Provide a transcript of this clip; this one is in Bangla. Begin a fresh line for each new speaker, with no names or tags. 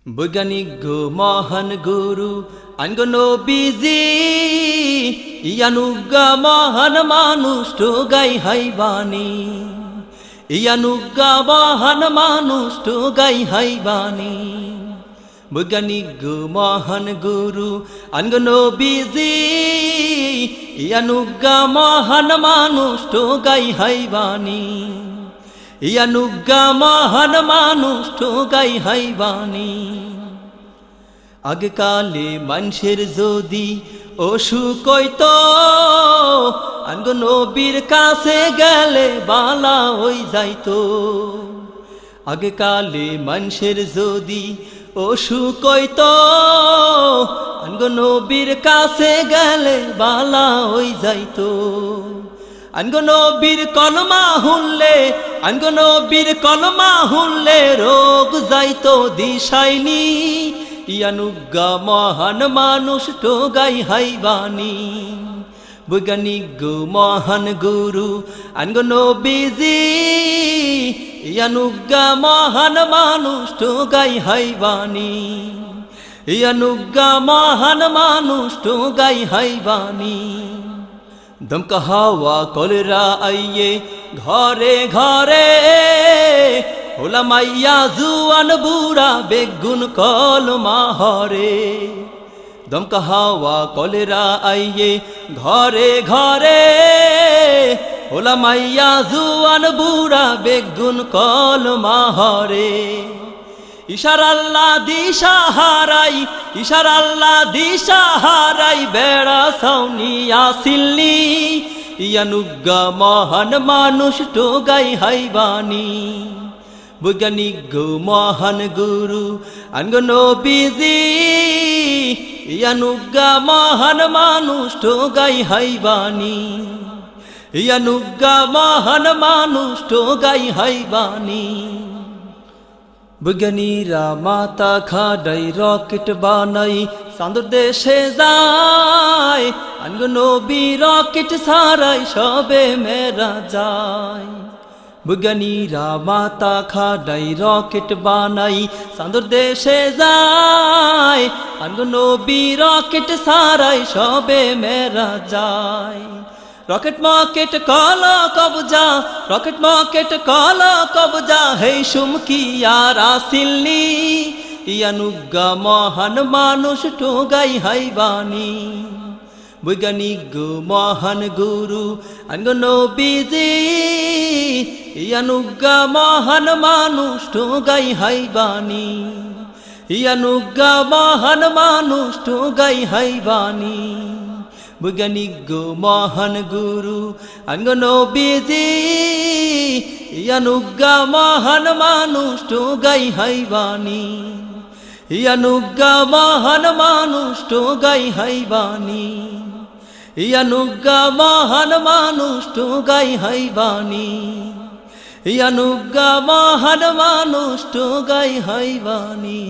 বৈজ্ঞানিক গো মহান গুরু আনগো নবীজি ইয়ানুগা মহান মানুষ তো গাই হাইবানি ইয়ানুগা মহান মানুষ তো গাই হাইবানি বৈজ্ঞানিক গো মহান গুরু আনগো নবীজি ইয়ানুগা মহান মানুষ তো গাই হাইবানি ইয়ানুগা মহান মানুষ তো গাই হাইবানি আগে কালে মানুষের যদি অসুখ হইতো আনগো নবীর কাছে গেলে বালা হই যাইতো আগে কালে মানুষের যদি অসুখ হইতো আনগো নবীর কাছে গেলে বালা হই যাইতো আনগো নবীর কলমা হুনলে আনগো নবীর কলমা হুনলে রোগ যাইতো দিশাইনি ইয়ানুগা মহান মানুষ তো গাই হাইবানি বৈজ্ঞানিক গো মহান গুরু আনগো নবীজি ইয়ানুগা মহান মানুষ তো গাই হাইবানি ইয়ানুগা মহান মানুষ তো গাই হাইবানি দমকা হাওয়া কলেরা আইয়ে ঘরে ঘরে হোলা মাইয়া জুয়ান বুড়া বেগুন কলমা হরে দমকা হাওয়া কলেরা আইয়ে ঘরে ঘরে হোলা মাইয়া জুয়ান বুড়া বেগুন কলমা হরে ইশার আল্লাহ দিশা হারাই ইশার আল্লাহ দিশা হারাই বেড়া সাউনি আসিলনি ইয়ানুগা মহান মানুষ তো গাই হাইবানি বৈজ্ঞানিক গো মহান গুরু আনগো নবীজি ইয়ানুগা মহান মানুষ তো গাই হাইবানি ইয়ানুগা মহান মানুষ তো গাই হাইবানি বৈজ্ঞানীরা মাথা খাড়াই রকেট বানাই চাঁদের দেশে যায় আনগো নবী রকেট ছাড়াই সবে মেরা যায় বৈজ্ঞানীরা মাথা খাড়াই রকেট বানাই চাঁদের দেশে যায় আনগো নবী রকেট ছাড়াই সবে মেরা যায় রকেট মকেট কলা কবজা রকেট মকেট কলা কবজা হে সুমকি আর আসিলনি ইয়ানুগা মহান মানুষ তো গাই হাইবানি বৈজ্ঞানিক গো মহান গুরু আনগো নবীজি ইয়ানুগা মহান মানুষ তো গাই হাইবানি ইয়ানুগা মহান মানুষ তো গাই হাইবানি বৈজ্ঞানিক গো মহান গুরু আনগো নবীজি ইয়ানুগা মহান মানুষ তো গাই হাইবানি ইয়ানুগা মহান মানুষ তো গাই হাইবানি ইয়ানুগা মহান মানুষ তো গাই হাইবানি ইয়ানুগা মহান মানুষ তো গাই হাইবানি।